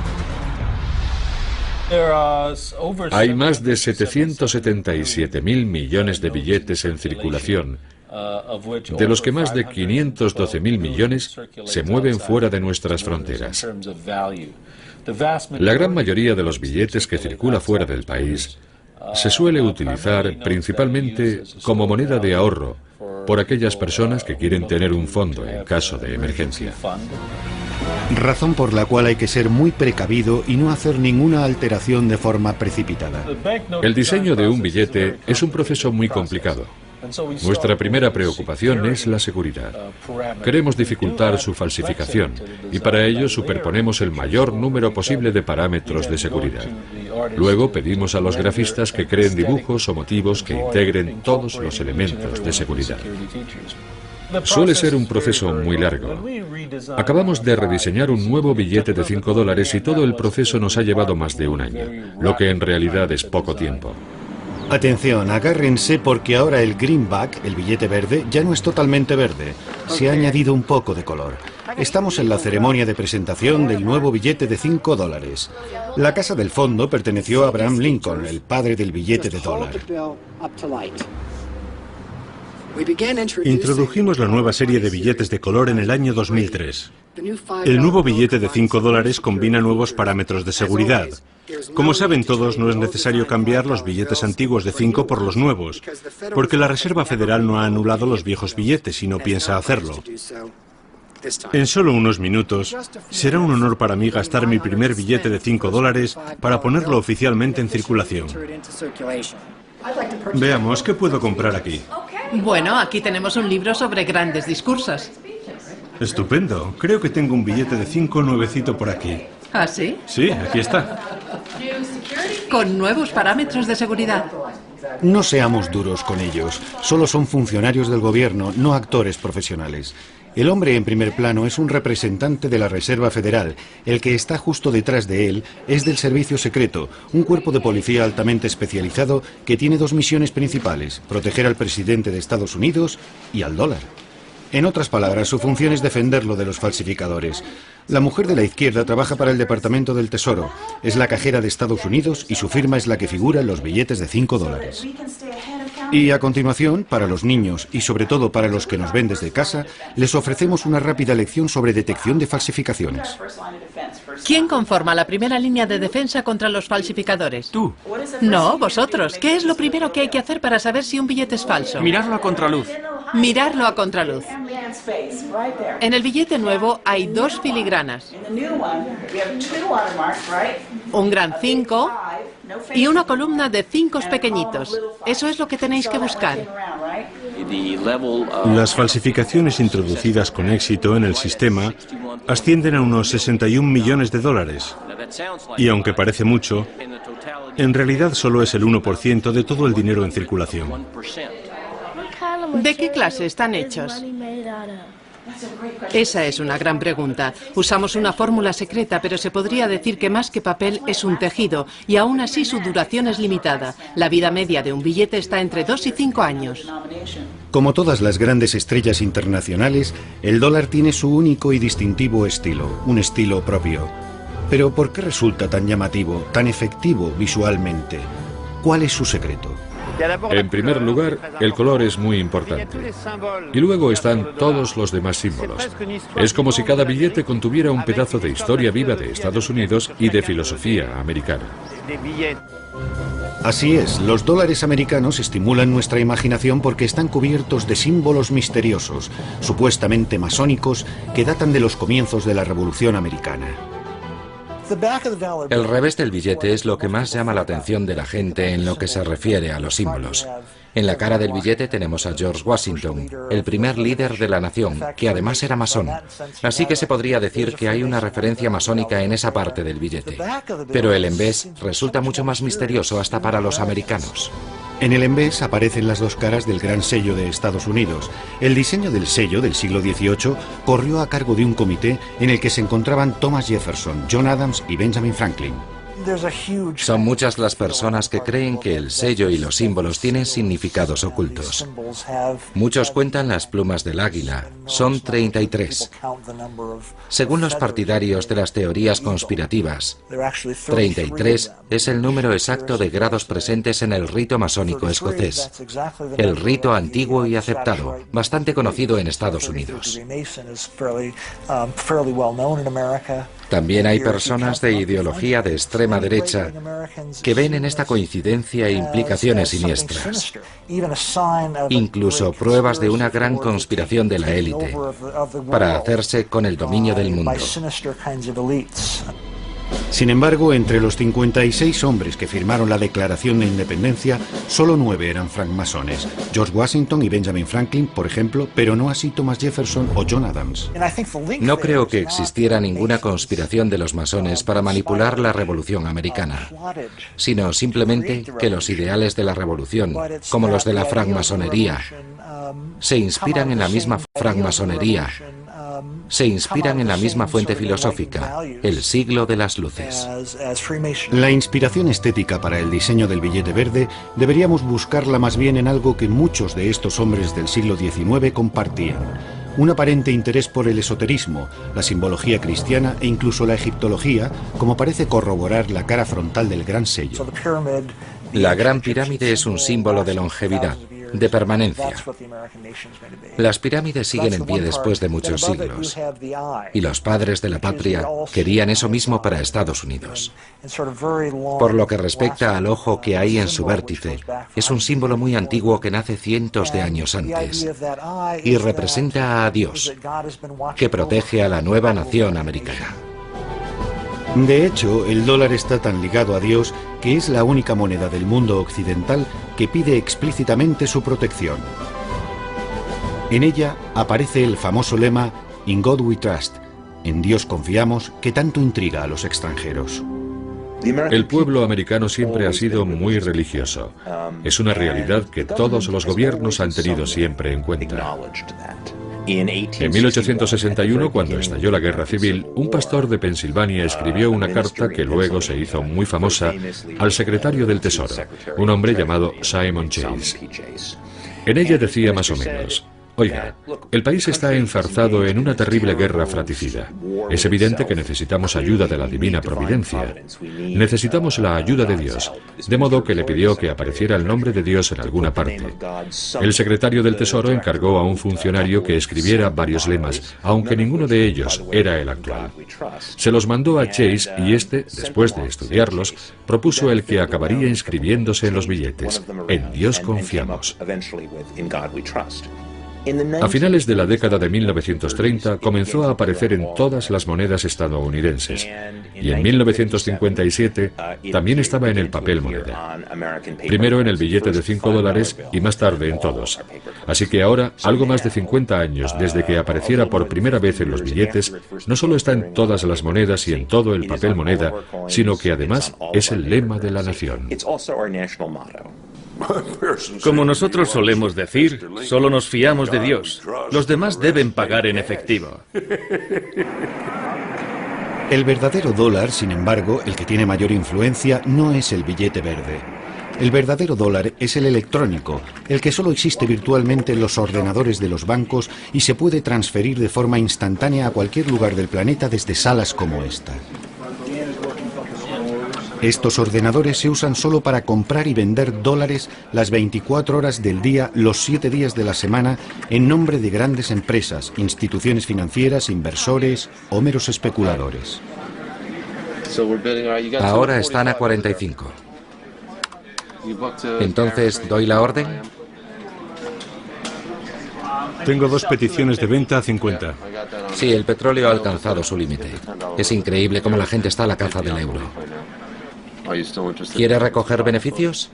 Hay más de 777.000 millones de billetes en circulación, de los que más de 512.000 millones se mueven fuera de nuestras fronteras. La gran mayoría de los billetes que circula fuera del país se suele utilizar principalmente como moneda de ahorro por aquellas personas que quieren tener un fondo en caso de emergencia. Razón por la cual hay que ser muy precavido y no hacer ninguna alteración de forma precipitada. El diseño de un billete es un proceso muy complicado. Nuestra primera preocupación es la seguridad. Queremos dificultar su falsificación y para ello superponemos el mayor número posible de parámetros de seguridad. Luego pedimos a los grafistas que creen dibujos o motivos que integren todos los elementos de seguridad. Suele ser un proceso muy largo. Acabamos de rediseñar un nuevo billete de $5 y todo el proceso nos ha llevado más de un año, lo que en realidad es poco tiempo. Atención, agárrense porque ahora el greenback, el billete verde, ya no es totalmente verde. Se ha añadido un poco de color. Estamos en la ceremonia de presentación del nuevo billete de $5. La casa del fondo perteneció a Abraham Lincoln, el padre del billete de dólar. Introdujimos la nueva serie de billetes de color en el año 2003. El nuevo billete de $5 combina nuevos parámetros de seguridad. Como saben todos, no es necesario cambiar los billetes antiguos de 5 por los nuevos, porque la Reserva Federal no ha anulado los viejos billetes y no piensa hacerlo. En solo unos minutos, será un honor para mí gastar mi primer billete de $5 para ponerlo oficialmente en circulación. Veamos, ¿qué puedo comprar aquí? Bueno, aquí tenemos un libro sobre grandes discursos. Estupendo. Creo que tengo un billete de 5 nuevecito por aquí. ¿Ah, sí? Sí, aquí está. Con nuevos parámetros de seguridad. No seamos duros con ellos. Solo son funcionarios del gobierno, no actores profesionales. El hombre en primer plano es un representante de la Reserva Federal. El que está justo detrás de él es del Servicio Secreto, un cuerpo de policía altamente especializado que tiene dos misiones principales: proteger al presidente de Estados Unidos y al dólar. En otras palabras, su función es defenderlo de los falsificadores. La mujer de la izquierda trabaja para el Departamento del Tesoro. Es la cajera de Estados Unidos y su firma es la que figura en los billetes de $5. Y a continuación, para los niños y sobre todo para los que nos ven desde casa, les ofrecemos una rápida lección sobre detección de falsificaciones. ¿Quién conforma la primera línea de defensa contra los falsificadores? Tú. No, vosotros. ¿Qué es lo primero que hay que hacer para saber si un billete es falso? Mirarlo a contraluz. Mirarlo a contraluz. En el billete nuevo hay dos filigranas. Un gran 5 y una columna de 5 pequeñitos. Eso es lo que tenéis que buscar. Las falsificaciones introducidas con éxito en el sistema ascienden a unos $61 millones. Y aunque parece mucho, en realidad solo es el 1% de todo el dinero en circulación. ¿De qué clase están hechos? Esa es una gran pregunta. Usamos una fórmula secreta, pero se podría decir que más que papel es un tejido, y aún así su duración es limitada. La vida media de un billete está entre 2 y 5 años. Como todas las grandes estrellas internacionales, el dólar tiene su único y distintivo estilo, un estilo propio. Pero ¿por qué resulta tan llamativo, tan efectivo visualmente? ¿Cuál es su secreto? En primer lugar, el color es muy importante. Y luego están todos los demás símbolos. Es como si cada billete contuviera un pedazo de historia viva de Estados Unidos y de filosofía americana. Así es, los dólares americanos estimulan nuestra imaginación porque están cubiertos de símbolos misteriosos, supuestamente masónicos, que datan de los comienzos de la Revolución Americana. El revés del billete es lo que más llama la atención de la gente en lo que se refiere a los símbolos. En la cara del billete tenemos a George Washington, el primer líder de la nación, que además era masón. Así que se podría decir que hay una referencia masónica en esa parte del billete. Pero el envés resulta mucho más misterioso hasta para los americanos. En el envés aparecen las dos caras del gran sello de Estados Unidos. El diseño del sello del siglo XVIII corrió a cargo de un comité en el que se encontraban Thomas Jefferson, John Adams y Benjamin Franklin. Son muchas las personas que creen que el sello y los símbolos tienen significados ocultos. Muchos cuentan las plumas del águila. Son 33. Según los partidarios de las teorías conspirativas, 33 es el número exacto de grados presentes en el rito masónico escocés. El rito antiguo y aceptado, bastante conocido en Estados Unidos. También hay personas de ideología de extrema derecha que ven en esta coincidencia implicaciones siniestras, incluso pruebas de una gran conspiración de la élite para hacerse con el dominio del mundo. Sin embargo, entre los 56 hombres que firmaron la Declaración de Independencia, solo 9 eran francmasones. George Washington y Benjamin Franklin, por ejemplo, pero no así Thomas Jefferson o John Adams. No creo que existiera ninguna conspiración de los masones para manipular la Revolución Americana, sino simplemente que los ideales de la Revolución, como los de la francmasonería, se inspiran en la misma francmasonería, se inspiran en la misma fuente filosófica, el siglo de las luces. La inspiración estética para el diseño del billete verde deberíamos buscarla más bien en algo que muchos de estos hombres del siglo XIX compartían: un aparente interés por el esoterismo, la simbología cristiana e incluso la egiptología, como parece corroborar la cara frontal del gran sello. La Gran Pirámide es un símbolo de longevidad, de permanencia. Las pirámides siguen en pie después de muchos siglos, y los padres de la patria querían eso mismo para Estados Unidos. Por lo que respecta al ojo que hay en su vértice, es un símbolo muy antiguo que nace cientos de años antes y representa a Dios, que protege a la nueva nación americana. De hecho, el dólar está tan ligado a Dios que es la única moneda del mundo occidental que pide explícitamente su protección. En ella aparece el famoso lema "In God we trust", en Dios confiamos, que tanto intriga a los extranjeros. El pueblo americano siempre ha sido muy religioso. Es una realidad que todos los gobiernos han tenido siempre en cuenta. En 1861, cuando estalló la Guerra Civil, un pastor de Pensilvania escribió una carta que luego se hizo muy famosa al secretario del Tesoro, un hombre llamado Simon Chase. En ella decía más o menos: oiga, el país está enzarzado en una terrible guerra fratricida. Es evidente que necesitamos ayuda de la divina providencia. Necesitamos la ayuda de Dios, de modo que le pidió que apareciera el nombre de Dios en alguna parte. El secretario del Tesoro encargó a un funcionario que escribiera varios lemas, aunque ninguno de ellos era el actual. Se los mandó a Chase y este, después de estudiarlos, propuso el que acabaría inscribiéndose en los billetes: en Dios confiamos. A finales de la década de 1930 comenzó a aparecer en todas las monedas estadounidenses, y en 1957 también estaba en el papel moneda. Primero en el billete de $5 y más tarde en todos. Así que ahora, algo más de 50 años desde que apareciera por primera vez en los billetes, no solo está en todas las monedas y en todo el papel moneda, sino que además es el lema de la nación. Como nosotros solemos decir, solo nos fiamos de Dios. Los demás deben pagar en efectivo. El verdadero dólar, sin embargo, el que tiene mayor influencia, no es el billete verde. El verdadero dólar es el electrónico, el que solo existe virtualmente en los ordenadores de los bancos y se puede transferir de forma instantánea a cualquier lugar del planeta desde salas como esta. Estos ordenadores se usan solo para comprar y vender dólares las 24 horas del día, los 7 días de la semana, en nombre de grandes empresas, instituciones financieras, inversores o meros especuladores. Ahora están a 45. Entonces, ¿doy la orden? Tengo 2 peticiones de venta a 50. Sí, el petróleo ha alcanzado su límite. Es increíble cómo la gente está a la caza del euro. ¿Quiere recoger beneficios?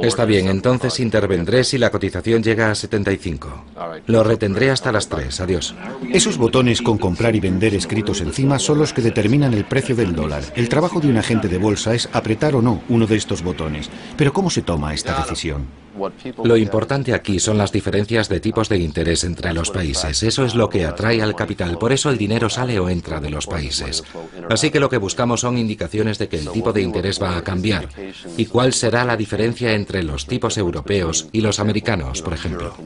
Está bien, entonces intervendré si la cotización llega a 75. Lo retendré hasta las 3. Adiós. Esos botones con comprar y vender escritos encima son los que determinan el precio del dólar. El trabajo de un agente de bolsa es apretar o no uno de estos botones. Pero ¿cómo se toma esta decisión? Lo importante aquí son las diferencias de tipos de interés entre los países. Eso es lo que atrae al capital. Por eso el dinero sale o entra de los países. Así que lo que buscamos son indicaciones de que el tipo de interés va a cambiar. ¿Y cuál será la diferencia entre los tipos europeos y los americanos, por ejemplo?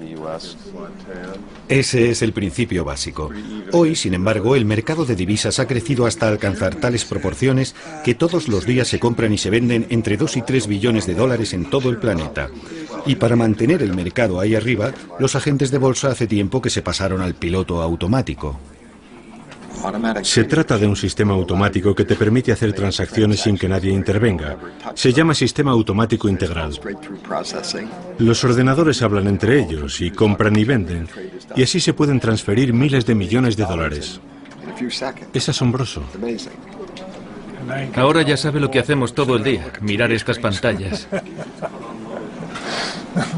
Ese es el principio básico. Hoy, sin embargo, el mercado de divisas ha crecido hasta alcanzar tales proporciones que todos los días se compran y se venden entre 2 y 3 billones de dólares en todo el planeta. Y para mantener el mercado ahí arriba, los agentes de bolsa hace tiempo que se pasaron al piloto automático. Se trata de un sistema automático que te permite hacer transacciones sin que nadie intervenga. Se llama sistema automático integral. Los ordenadores hablan entre ellos y compran y venden, y así se pueden transferir miles de millones de dólares. Es asombroso. Ahora ya sabe lo que hacemos todo el día, mirar estas pantallas.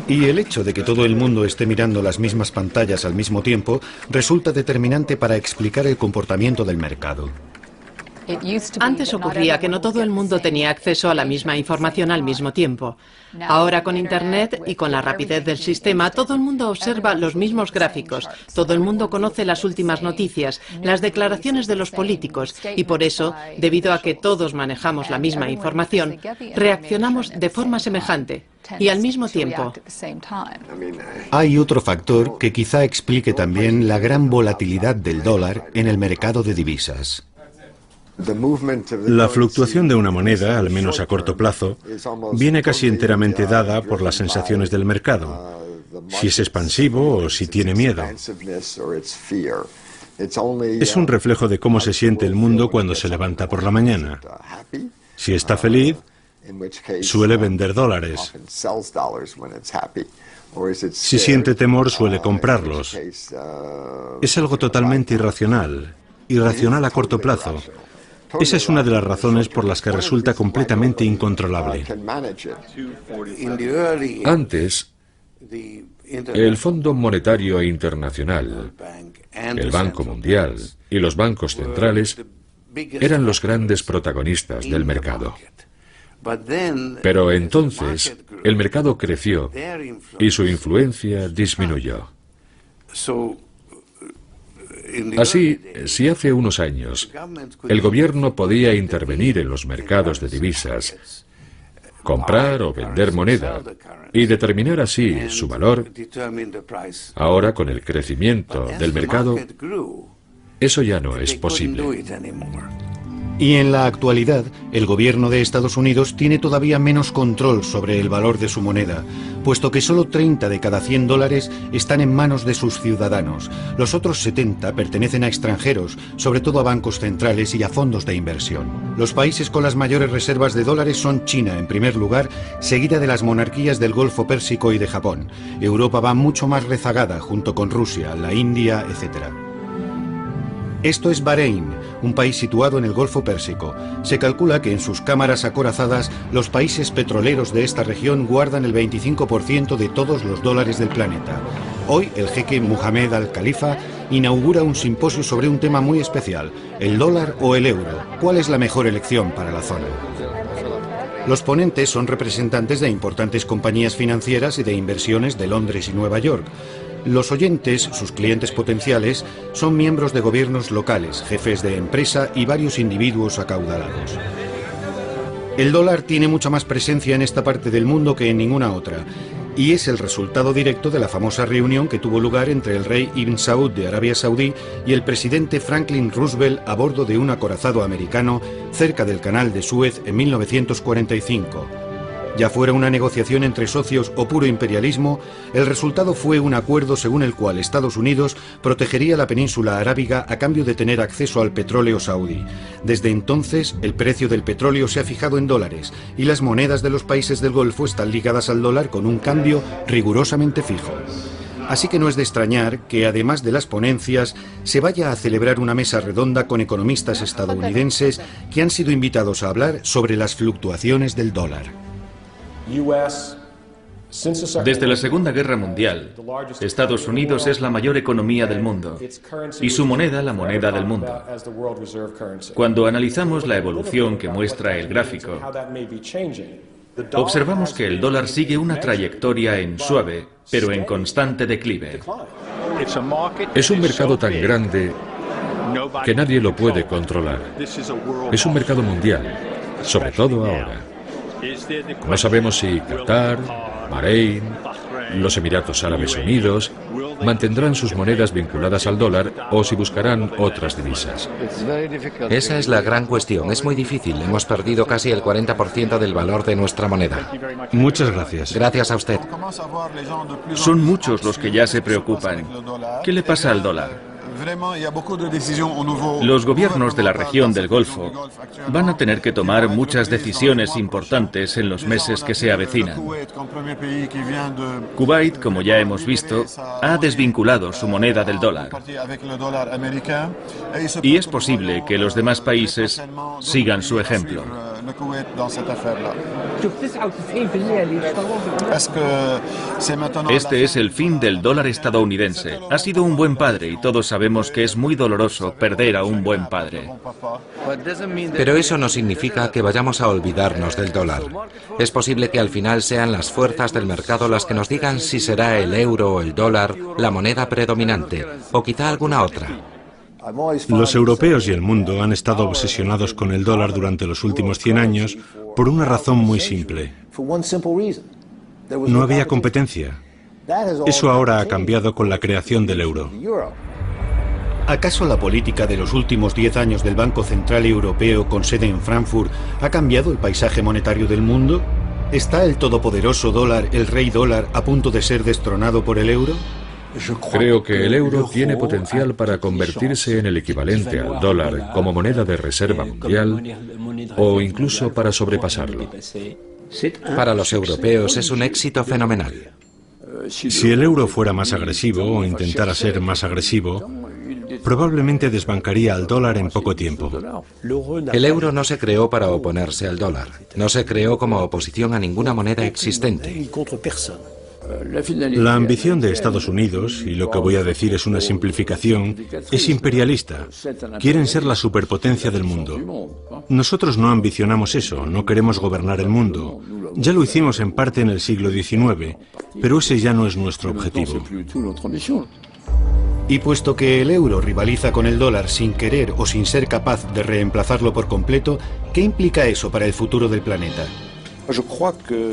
Y el hecho de que todo el mundo esté mirando las mismas pantallas al mismo tiempo resulta determinante para explicar el comportamiento del mercado. Antes ocurría que no todo el mundo tenía acceso a la misma información al mismo tiempo. Ahora con Internet y con la rapidez del sistema, todo el mundo observa los mismos gráficos, todo el mundo conoce las últimas noticias, las declaraciones de los políticos y por eso, debido a que todos manejamos la misma información, reaccionamos de forma semejante y al mismo tiempo. Hay otro factor que quizá explique también la gran volatilidad del dólar en el mercado de divisas. La fluctuación de una moneda, al menos a corto plazo, viene casi enteramente dada por las sensaciones del mercado, si es expansivo o si tiene miedo. Es un reflejo de cómo se siente el mundo cuando se levanta por la mañana. Si está feliz, suele vender dólares. Si siente temor, suele comprarlos. Es algo totalmente irracional a corto plazo. Esa es una de las razones por las que resulta completamente incontrolable. Antes, el Fondo Monetario Internacional, el Banco Mundial y los bancos centrales eran los grandes protagonistas del mercado. Pero entonces el mercado creció y su influencia disminuyó. Así, si hace unos años el gobierno podía intervenir en los mercados de divisas, comprar o vender moneda y determinar así su valor, ahora con el crecimiento del mercado, eso ya no es posible. Y en la actualidad, el gobierno de Estados Unidos tiene todavía menos control sobre el valor de su moneda, puesto que solo 30 de cada 100 dólares están en manos de sus ciudadanos. Los otros 70 pertenecen a extranjeros, sobre todo a bancos centrales y a fondos de inversión. Los países con las mayores reservas de dólares son China, en primer lugar, seguida de las monarquías del Golfo Pérsico y de Japón. Europa va mucho más rezagada, junto con Rusia, la India, etc. Esto es Bahrein, un país situado en el Golfo Pérsico. Se calcula que en sus cámaras acorazadas los países petroleros de esta región guardan el 25% de todos los dólares del planeta. Hoy el jeque Mohammed Al-Khalifa inaugura un simposio sobre un tema muy especial, el dólar o el euro. ¿Cuál es la mejor elección para la zona? Los ponentes son representantes de importantes compañías financieras y de inversiones de Londres y Nueva York. Los oyentes, sus clientes potenciales, son miembros de gobiernos locales, jefes de empresa y varios individuos acaudalados. El dólar tiene mucha más presencia en esta parte del mundo que en ninguna otra, y es el resultado directo de la famosa reunión que tuvo lugar entre el rey Ibn Saud de Arabia Saudí y el presidente Franklin Roosevelt a bordo de un acorazado americano cerca del Canal de Suez en 1945. Ya fuera una negociación entre socios o puro imperialismo, el resultado fue un acuerdo según el cual Estados Unidos protegería la península arábiga a cambio de tener acceso al petróleo saudí. Desde entonces, el precio del petróleo se ha fijado en dólares y las monedas de los países del Golfo están ligadas al dólar con un cambio rigurosamente fijo. Así que no es de extrañar que, además de las ponencias, se vaya a celebrar una mesa redonda con economistas estadounidenses que han sido invitados a hablar sobre las fluctuaciones del dólar. Desde la Segunda Guerra Mundial, Estados Unidos es la mayor economía del mundo y su moneda la moneda del mundo. Cuando analizamos la evolución que muestra el gráfico, observamos que el dólar sigue una trayectoria en suave, pero en constante declive. Es un mercado tan grande que nadie lo puede controlar. Es un mercado mundial, sobre todo ahora. No sabemos si Qatar, Bahrein, los Emiratos Árabes Unidos mantendrán sus monedas vinculadas al dólar o si buscarán otras divisas. Esa es la gran cuestión. Es muy difícil. Hemos perdido casi el 40% del valor de nuestra moneda. Muchas gracias. Gracias a usted. Son muchos los que ya se preocupan. ¿Qué le pasa al dólar? Los gobiernos de la región del Golfo van a tener que tomar muchas decisiones importantes en los meses que se avecinan. Kuwait, como ya hemos visto, ha desvinculado su moneda del dólar. Y es posible que los demás países sigan su ejemplo. Este es el fin del dólar estadounidense. Ha sido un buen padre y todos sabemos que es muy doloroso perder a un buen padre. Pero eso no significa que vayamos a olvidarnos del dólar. Es posible que al final sean las fuerzas del mercado las que nos digan si será el euro o el dólar la moneda predominante, o quizá alguna otra. Los europeos y el mundo han estado obsesionados con el dólar durante los últimos 100 años por una razón muy simple. No había competencia. Eso ahora ha cambiado con la creación del euro. ¿Acaso la política de los últimos 10 años del Banco Central Europeo con sede en Frankfurt ha cambiado el paisaje monetario del mundo? ¿Está el todopoderoso dólar, el rey dólar, a punto de ser destronado por el euro? Creo que el euro tiene potencial para convertirse en el equivalente al dólar como moneda de reserva mundial o incluso para sobrepasarlo. Para los europeos es un éxito fenomenal. Si el euro fuera más agresivo o intentara ser más agresivo, probablemente desbancaría al dólar en poco tiempo. El euro no se creó para oponerse al dólar. No se creó como oposición a ninguna moneda existente. La ambición de Estados Unidos, y lo que voy a decir es una simplificación, es imperialista. Quieren ser la superpotencia del mundo. Nosotros no ambicionamos eso, no queremos gobernar el mundo. Ya lo hicimos en parte en el siglo XIX, pero ese ya no es nuestro objetivo. Y puesto que el euro rivaliza con el dólar sin querer o sin ser capaz de reemplazarlo por completo, ¿qué implica eso para el futuro del planeta?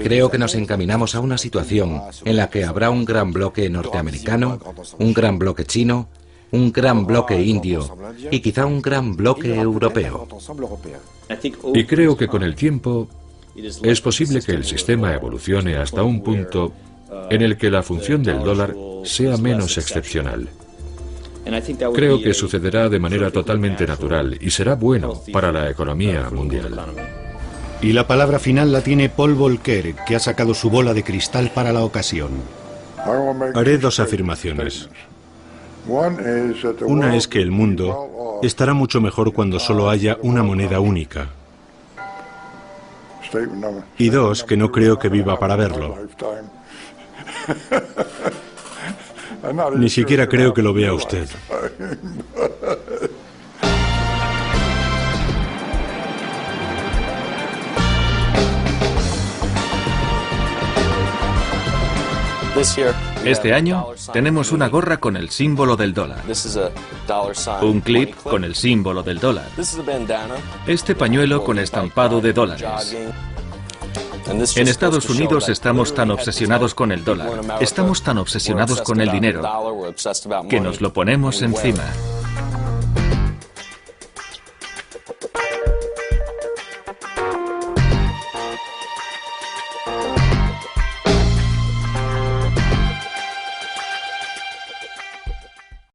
Creo que nos encaminamos a una situación en la que habrá un gran bloque norteamericano, un gran bloque chino, un gran bloque indio y quizá un gran bloque europeo. Y creo que con el tiempo es posible que el sistema evolucione hasta un punto en el que la función del dólar sea menos excepcional. Creo que sucederá de manera totalmente natural y será bueno para la economía mundial. Y la palabra final la tiene Paul Volcker, que ha sacado su bola de cristal para la ocasión. Haré dos afirmaciones. Una es que el mundo estará mucho mejor cuando solo haya una moneda única. Y dos, que no creo que viva para verlo. Ni siquiera creo que lo vea usted. Este año tenemos una gorra con el símbolo del dólar, un clip con el símbolo del dólar, este pañuelo con estampado de dólares. En Estados Unidos estamos tan obsesionados con el dólar, estamos tan obsesionados con el dinero, que nos lo ponemos encima.